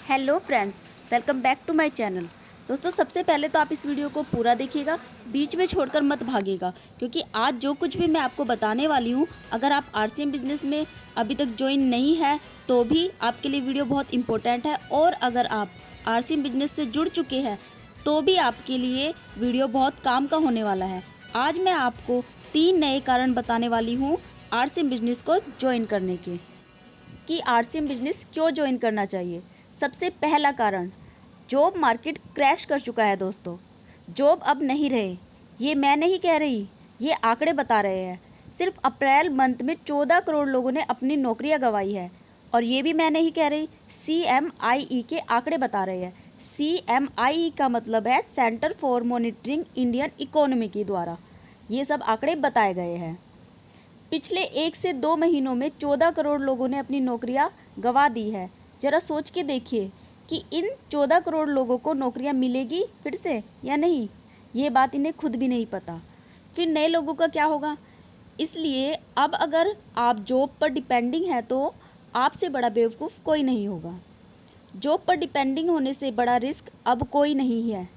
Hello friends, welcome back to my channel. दोस्तों, सबसे पहले तो आप इस वीडियो को पूरा देखिएगा, बीच में छोड़कर मत भागिएगा, क्योंकि आज जो कुछ भी मैं आपको बताने वाली हूँ, अगर आप आरसीएम बिजनेस में अभी तक ज्वाइन नहीं है तो भी आपके लिए वीडियो बहुत इंपॉर्टेंट है, और अगर आप आरसीएम बिजनेस से जुड़ चुके हैं तो भी आपके लिए वीडियो बहुत काम का होने वाला है। आज मैं आपको 3 नए कारण बताने वाली हूँ आरसीएम बिजनेस को ज्वाइन करने के, कि आरसीएम बिजनेस क्यों ज्वाइन करना चाहिए। सबसे पहला कारण, जॉब मार्केट क्रैश कर चुका है दोस्तों। जॉब अब नहीं रहे, ये मैं नहीं कह रही, ये आंकड़े बता रहे हैं। सिर्फ अप्रैल मंथ में 14 करोड़ लोगों ने अपनी नौकरियां गंवाई है, और ये भी मैं नहीं कह रही, CMIE के आंकड़े बता रहे हैं। CMIE का मतलब है centre for monitoring Indian economy के द्वारा ये सब आंकड़े बताए गए हैं। पिछले 1 से 2 महीनों में 14 करोड़ लोगों ने अपनी नौकरियां गंवा दी है। ज़रा सोच के देखिए कि इन 14 करोड़ लोगों को नौकरियां मिलेगी फिर से या नहीं, ये बात इन्हें खुद भी नहीं पता। फिर नए लोगों का क्या होगा? इसलिए अब अगर आप जॉब पर डिपेंडिंग है तो आपसे बड़ा बेवकूफ़ कोई नहीं होगा। जॉब पर डिपेंडिंग होने से बड़ा रिस्क अब कोई नहीं है,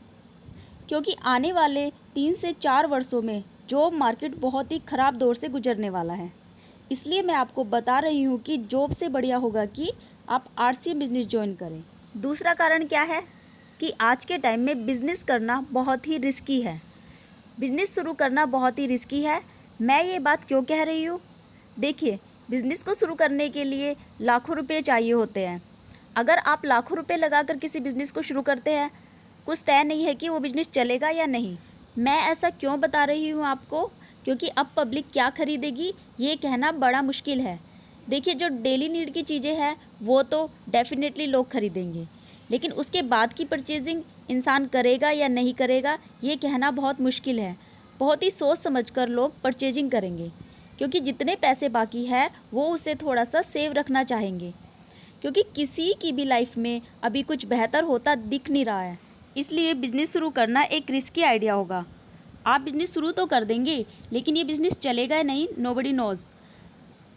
क्योंकि आने वाले 3 से 4 वर्षों में जॉब मार्केट बहुत ही ख़राब दौर से गुजरने वाला है। इसलिए मैं आपको बता रही हूँ कि जॉब से बढ़िया होगा कि आप आरसीएम बिजनेस ज्वाइन करें। दूसरा कारण क्या है कि आज के टाइम में बिज़नेस करना बहुत ही रिस्की है। बिज़नेस शुरू करना बहुत ही रिस्की है। मैं ये बात क्यों कह रही हूँ? देखिए, बिज़नेस को शुरू करने के लिए लाखों रुपये चाहिए होते हैं। अगर आप लाखों रुपये लगाकर किसी बिज़नेस को शुरू करते हैं, कुछ तय नहीं है कि वो बिज़नेस चलेगा या नहीं। मैं ऐसा क्यों बता रही हूँ आपको? क्योंकि अब पब्लिक क्या खरीदेगी ये कहना बड़ा मुश्किल है। देखिए, जो डेली नीड की चीज़ें हैं वो तो डेफिनेटली लोग खरीदेंगे, लेकिन उसके बाद की परचेजिंग इंसान करेगा या नहीं करेगा ये कहना बहुत मुश्किल है। बहुत ही सोच समझकर लोग परचेजिंग करेंगे, क्योंकि जितने पैसे बाकी है वो उसे थोड़ा सा सेव रखना चाहेंगे, क्योंकि किसी की भी लाइफ में अभी कुछ बेहतर होता दिख नहीं रहा है। इसलिए बिज़नेस शुरू करना एक रिस्की आइडिया होगा। आप बिज़नेस शुरू तो कर देंगे, लेकिन ये बिज़नेस चलेगा या नहीं, नोबडी नोज़।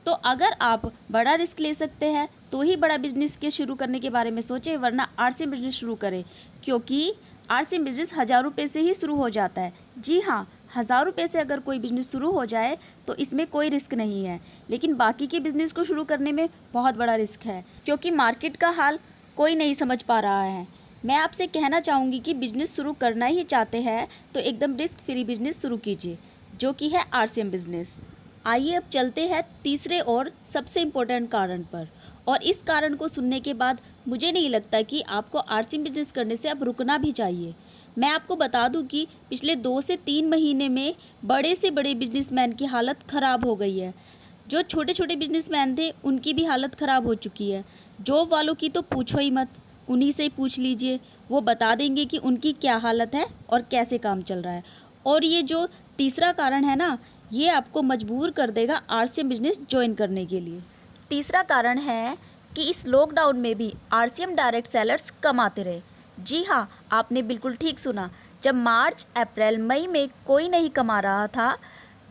तो अगर आप बड़ा रिस्क ले सकते हैं तो ही बड़ा बिजनेस के शुरू करने के बारे में सोचें, वरना आरसीएम बिजनेस शुरू करें, क्योंकि आरसीएम बिजनेस 1000 रुपये से ही शुरू हो जाता है। जी हाँ, 1000 रुपये से अगर कोई बिज़नेस शुरू हो जाए तो इसमें कोई रिस्क नहीं है, लेकिन बाकी के बिज़नेस को शुरू करने में बहुत बड़ा रिस्क है, क्योंकि मार्केट का हाल कोई नहीं समझ पा रहा है। मैं आपसे कहना चाहूँगी कि बिज़नेस शुरू करना ही चाहते हैं तो एकदम रिस्क फ्री बिज़नेस शुरू कीजिए, जो कि है आरसीएम बिज़नेस। आइए अब चलते हैं तीसरे और सबसे इम्पोर्टेंट कारण पर, और इस कारण को सुनने के बाद मुझे नहीं लगता कि आपको आरसीएम बिजनेस करने से अब रुकना भी चाहिए। मैं आपको बता दूं कि पिछले 2 से 3 महीने में बड़े से बड़े बिजनेसमैन की हालत ख़राब हो गई है। जो छोटे छोटे बिजनेसमैन थे उनकी भी हालत ख़राब हो चुकी है। जॉब वालों की तो पूछो ही मत, उन्हीं से ही पूछ लीजिए, वो बता देंगे कि उनकी क्या हालत है और कैसे काम चल रहा है। और ये जो तीसरा कारण है ना, ये आपको मजबूर कर देगा आरसीएम बिजनेस ज्वाइन करने के लिए। तीसरा कारण है कि इस लॉकडाउन में भी आरसीएम डायरेक्ट सेलर्स कम आते रहे। जी हाँ, आपने बिल्कुल ठीक सुना। जब मार्च, अप्रैल, मई में कोई नहीं कमा रहा था,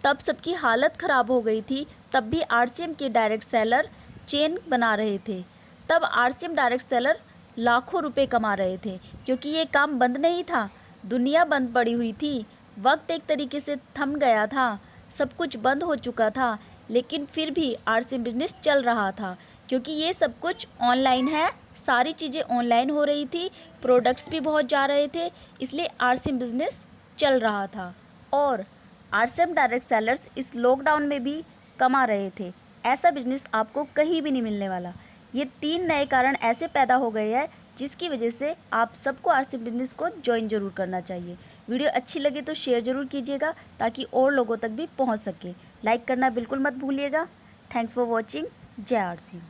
तब सबकी हालत ख़राब हो गई थी, तब भी आरसीएम के डायरेक्ट सेलर चेन बना रहे थे। तब आरसीएम डायरेक्ट सेलर लाखों रुपए कमा रहे थे, क्योंकि ये काम बंद नहीं था, दुनिया बंद पड़ी हुई थी, वक्त एक तरीके से थम गया था, सब कुछ बंद हो चुका था, लेकिन फिर भी आरसीएम बिजनेस चल रहा था, क्योंकि ये सब कुछ ऑनलाइन है, सारी चीज़ें ऑनलाइन हो रही थी, प्रोडक्ट्स भी बहुत जा रहे थे, इसलिए आरसीएम बिजनेस चल रहा था। और आरसीएम डायरेक्ट सेलर्स इस लॉकडाउन में भी कमा रहे थे। ऐसा बिजनेस आपको कहीं भी नहीं मिलने वाला। ये 3 नए कारण ऐसे पैदा हो गए हैं जिसकी वजह से आप सबको आरसीएम बिजनेस को ज्वाइन जरूर करना चाहिए। वीडियो अच्छी लगे तो शेयर ज़रूर कीजिएगा, ताकि और लोगों तक भी पहुंच सके। लाइक करना बिल्कुल मत भूलिएगा। Thanks for watching. जय आरसीएम।